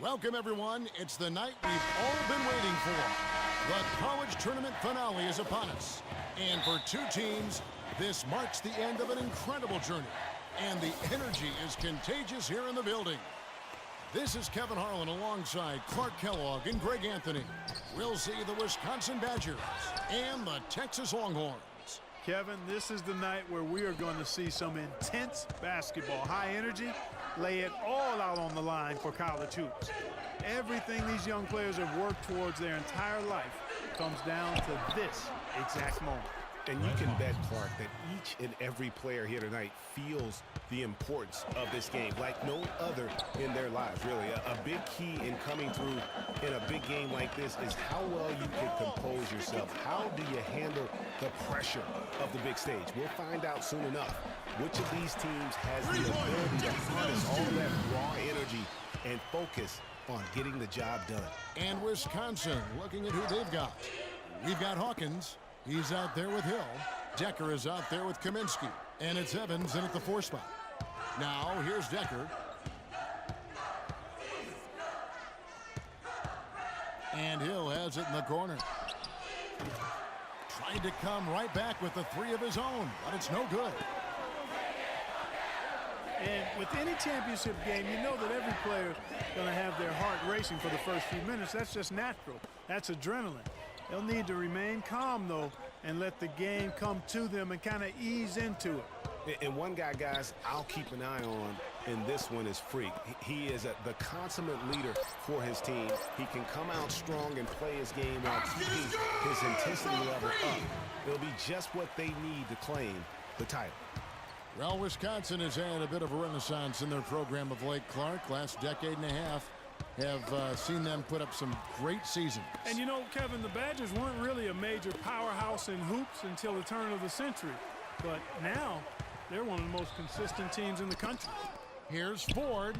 Welcome, everyone. It's the night we've all been waiting for. The college tournament finale is upon us. And for two teams, this marks the end of an incredible journey. And the energy is contagious here in the building. This is Kevin Harlan alongside Clark Kellogg and Greg Anthony. We'll see the Wisconsin Badgers and the Texas Longhorns. Kevin, this is the night where we are going to see some intense basketball. High energy, lay it all out on the line for college hoops. Everything these young players have worked towards their entire life comes down to this exact moment. And you can bet, Clark, that each and every player here tonight feels the importance of this game like no other in their lives, really. A big key in coming through in a big game like this is how well you can compose yourself. How do you handle the pressure of the big stage? We'll find out soon enough which of these teams has the ability to harness all of that raw energy and focus on getting the job done. And Wisconsin looking at who they've got. We've got Hawkins. He's out there with Hill. Decker is out there with Kaminsky. And it's Evans in at the 4 spot. Now, here's Decker. And Hill has it in the corner. Tried to come right back with the 3 of his own, but it's no good. And with any championship game, you know that every player is going to have their heart racing for the first few minutes. That's just natural. That's adrenaline. They'll need to remain calm, though, and let the game come to them and kind of ease into it. And one guy, guys, I'll keep an eye on in this one is Freak. He is the consummate leader for his team. He can come out strong and play his game while keeping his intensity level up. It'll be just what they need to claim the title. Well, Wisconsin has had a bit of a renaissance in their program of late, Clark. Last decade and a half have seen them put up some great seasons. And you know, Kevin, the Badgers weren't really a major powerhouse in hoops until the turn of the century. But now, they're one of the most consistent teams in the country. Here's Ford.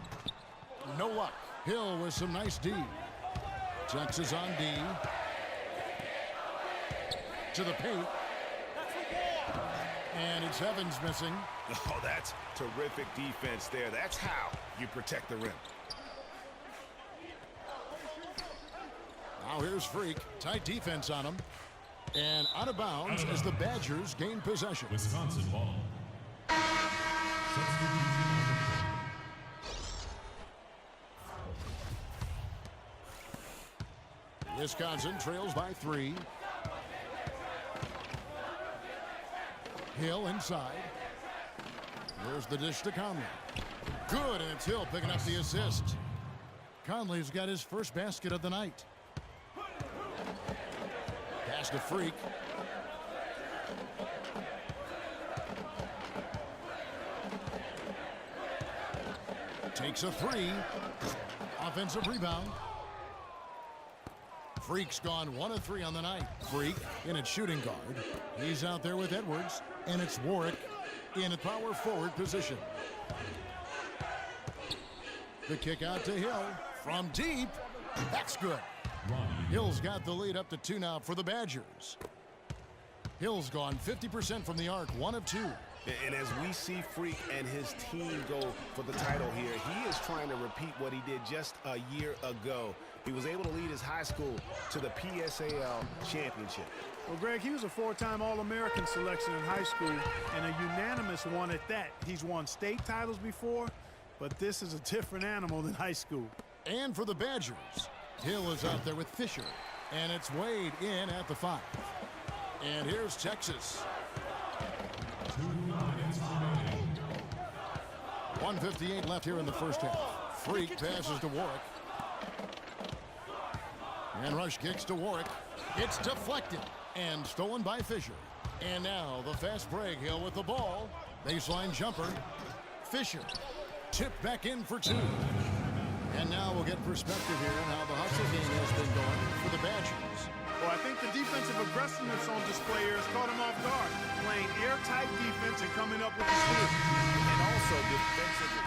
No luck. Hill with some nice D. Texas on D. To the paint. And it's Evans missing. Oh, that's terrific defense there. That's how you protect the rim. Now here's Freak. Tight defense on him. And out of bounds as the Badgers gain possession. Wisconsin ball. Wisconsin trails by 3. Hill inside. There's the dish to Conley. Good, and it's Hill picking up the assist. Conley's got his first basket of the night. Pass to Freak. Takes a 3. Offensive rebound. Freak's gone 1 of 3 on the night. Freak in at shooting guard. He's out there with Edwards. And it's Warwick in a power forward position. The kick out to Hill from deep. That's good. Hill's got the lead up to 2 now for the Badgers. Hill's gone 50% from the arc, 1 of 2. And as we see Freak and his team go for the title here, he is trying to repeat what he did just a year ago. He was able to lead his high school to the PSAL championship. Well, Greg, he was a 4-time All-American selection in high school and a unanimous one at that. He's won state titles before, but this is a different animal than high school. And for the Badgers, Hill is out there with Fisher, and it's Wade in at the 5. And here's Texas. 1:58 left here in the first half. Freak passes to Warwick. And rush kicks to Warwick. It's deflected and stolen by Fisher. And now the fast break. Hill with the ball. Baseline jumper. Fisher tipped back in for 2. And now we'll get perspective here on how the hustle game has been going for the Badgers. Well, I think the defensive aggressiveness on display here has caught him off guard. Playing airtight defense and coming up with the steal. And also defensively.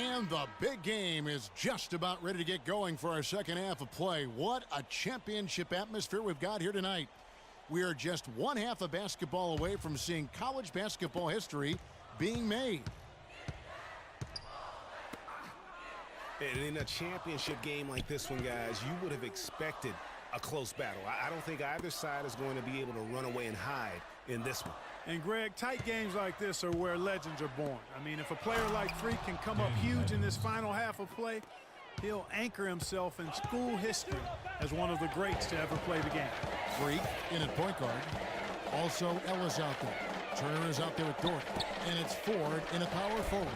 And the big game is just about ready to get going for our second half of play. What a championship atmosphere we've got here tonight. We are just one half of basketball away from seeing college basketball history being made. And in a championship game like this one, guys, you would have expected a close battle. I don't think either side is going to be able to run away and hide in this one. And, Greg, tight games like this are where legends are born. I mean, if a player like Freak can come up huge in this final half of play, he'll anchor himself in school history as one of the greats to ever play the game. Freak in at point guard. Also, Ellis out there. Turner is out there with Dort. And it's Ford in a power forward.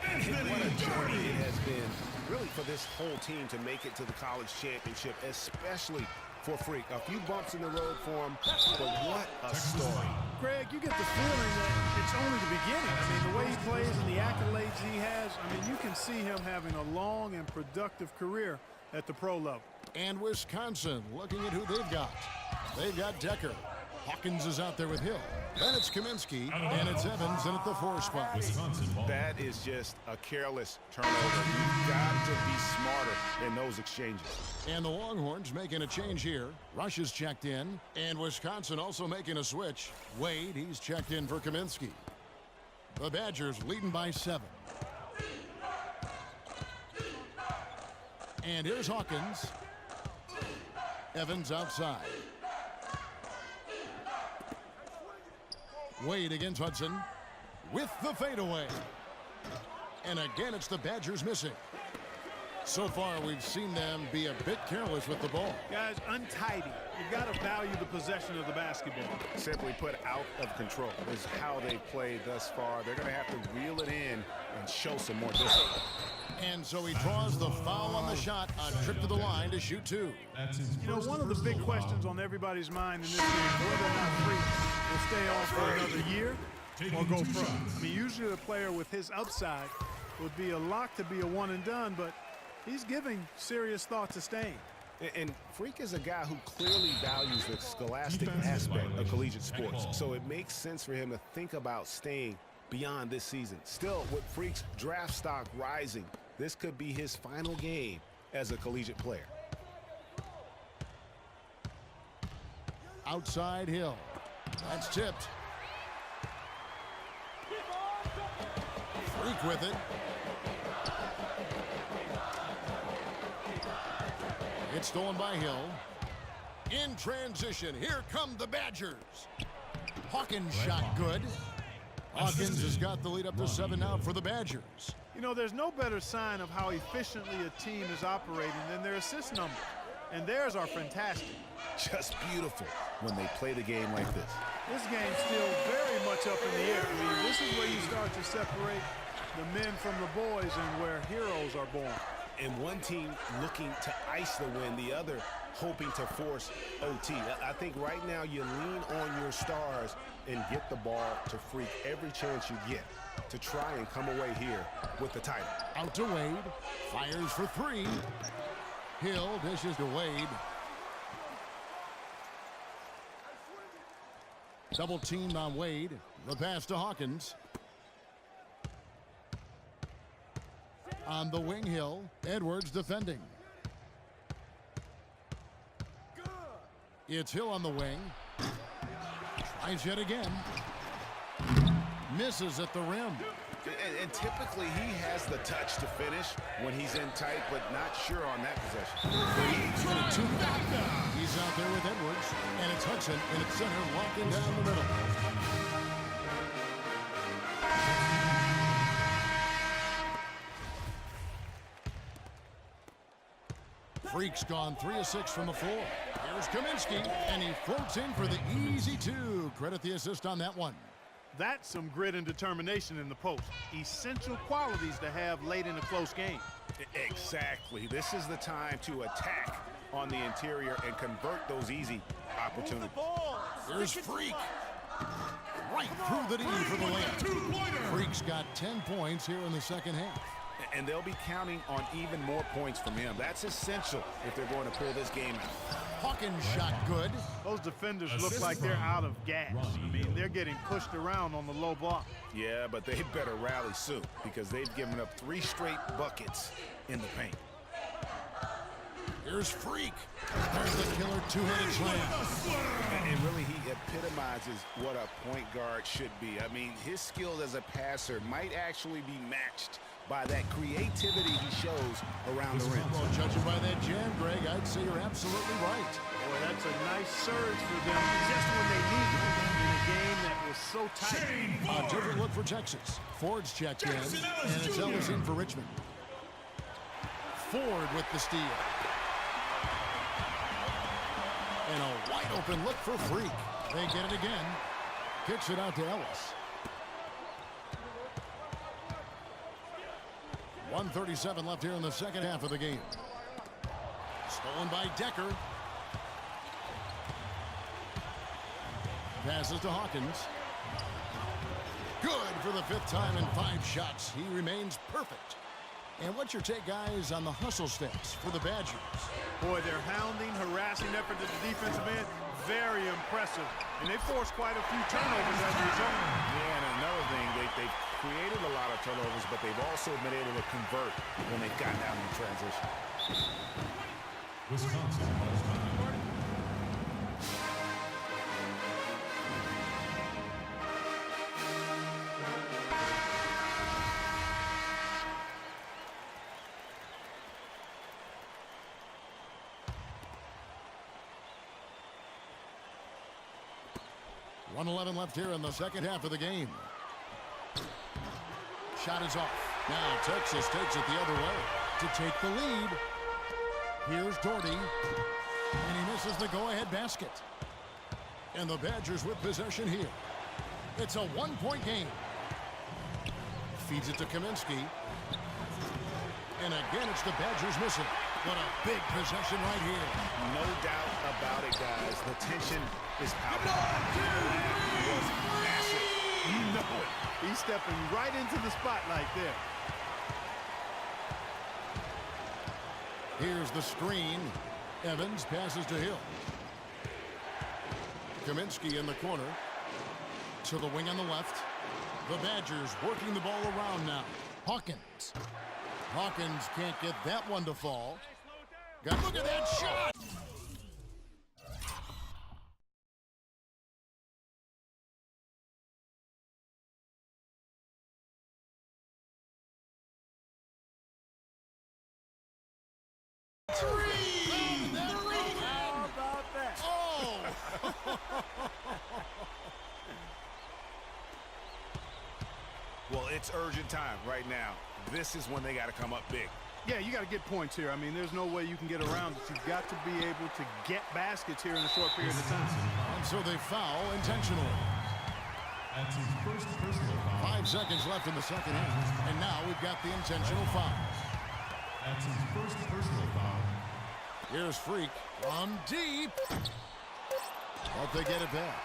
And what a journey it has been, really, for this whole team to make it to the college championship, especially for Freak. A few bumps in the road for him, but what a story. Greg, you get the feeling that it's only the beginning. I mean, the way he plays and the accolades he has, I mean, you can see him having a long and productive career at the pro level. And Wisconsin looking at who they've got. They've got Decker. Hawkins is out there with Hill. Then it's Kaminsky, and it's Evans in at the 4 spot. That is just a careless turnover. You've got to be smarter in those exchanges. And the Longhorns making a change here. Rush is checked in, and Wisconsin also making a switch. Wade, he's checked in for Kaminsky. The Badgers leading by 7. And here's Hawkins. Evans outside. Wade against Hudson with the fadeaway. And again, it's the Badgers missing. So far, we've seen them be a bit careless with the ball. Guys, untidy. You've got to value the possession of the basketball. Simply put, out of control is how they played thus far. They're going to have to reel it in and show some more discipline. And so he draws the foul on the shot, a trip to the line to shoot 2. You know, one of the big questions on everybody's mind in this game is whether or not Freak will stay on for another year or go pro. I mean, usually a player with his upside would be a lock to be a one and done, but he's giving serious thought to staying. And Freak is a guy who clearly values the scholastic aspect of collegiate sports, so it makes sense for him to think about staying beyond this season. Still, with Freak's draft stock rising, this could be his final game as a collegiate player. Outside Hill. That's tipped. Freak with it. It's stolen by Hill. In transition, here come the Badgers. Hawkins shot good. Hawkins has got the lead up to 7 now for the Badgers. You know, there's no better sign of how efficiently a team is operating than their assist numbers. And theirs are fantastic. Just beautiful when they play the game like this. This game's still very much up in the air. I mean, this is where you start to separate the men from the boys and where heroes are born. And one team looking to ice the win, the other hoping to force OT. I think right now you lean on your stars and get the ball to Freak every chance you get to try and come away here with the title. Out to Wade. Fires for 3. Hill dishes to Wade. Double teamed on Wade. The pass to Hawkins. On the wing, Hill. Edwards defending. It's Hill on the wing. Tries yet again. Misses at the rim. And typically he has the touch to finish when he's in tight, but not sure on that possession. He's out there with Edwards, and it's Hudson in its center, locking down the middle. Freak's gone 3 of 6 from the floor. Here's Kaminsky, and he floats in for the easy 2. Credit the assist on that one. That's some grit and determination in the post. Essential qualities to have late in a close game. Exactly. This is the time to attack on the interior and convert those easy opportunities. Here's Freak. Right through the D for the layup. Freak's got 10 points here in the second half. and they'll be counting on even more points from him. That's essential if they're going to pull this game out. Hawkins shot good. Those defenders look like they're out of gas. I mean, they're getting pushed around on the low block. Yeah, but they better rally soon because they've given up 3 straight buckets in the paint. Here's Freak. There's the killer two-handed slam. And really, he epitomizes what a point guard should be. I mean, his skill as a passer might actually be matched by that creativity he shows around the rim. Well, judging by that jam, Greg, I'd say you're absolutely right. Boy, that's a nice surge for them just when they need it in a game that was so tight. A different look for Texas. Ford's checked in, and it's Ellis in for Richmond. Ford with the steal. And a wide open look for Freak. They get it again. Kicks it out to Ellis. 1:37 left here in the second half of the game. Stolen by Decker. Passes to Hawkins. Good for the 5th time in 5 shots. He remains perfect. And what's your take, guys, on the hustle steps for the Badgers? Boy, their hounding, harassing effort at the defensive end, very impressive. And they forced quite a few turnovers as a result. Yeah, and another thing, they've created a lot of turnovers, but they've also been able to convert when they've gotten out in transition. Wisconsin has time. .111 left here in the second half of the game. Shot is off. Now Texas takes it the other way to take the lead. Here's Doherty, and he misses the go-ahead basket. And the Badgers with possession here. It's a 1-point game. Feeds it to Kaminsky. And again, it's the Badgers missing. What a big possession right here. No doubt about it, guys. The tension is palpable. That was massive. You know it. He's stepping right into the spotlight there. Here's the screen. Evans passes to Hill. Kaminsky in the corner. To the wing on the left. The Badgers working the ball around now. Hawkins. Hawkins can't get that one to fall. Look at that shot! How about that? Oh! Well, it's urgent time right now. This is when they got to come up big. Yeah, you got to get points here. I mean, there's no way you can get around it. You've got to be able to get baskets here in a short period of time. And so they foul intentionally. That's his first personal foul. 5 seconds left in the second half. And now we've got the intentional foul. That's his first personal foul. Here's Freak from deep. But they get it back.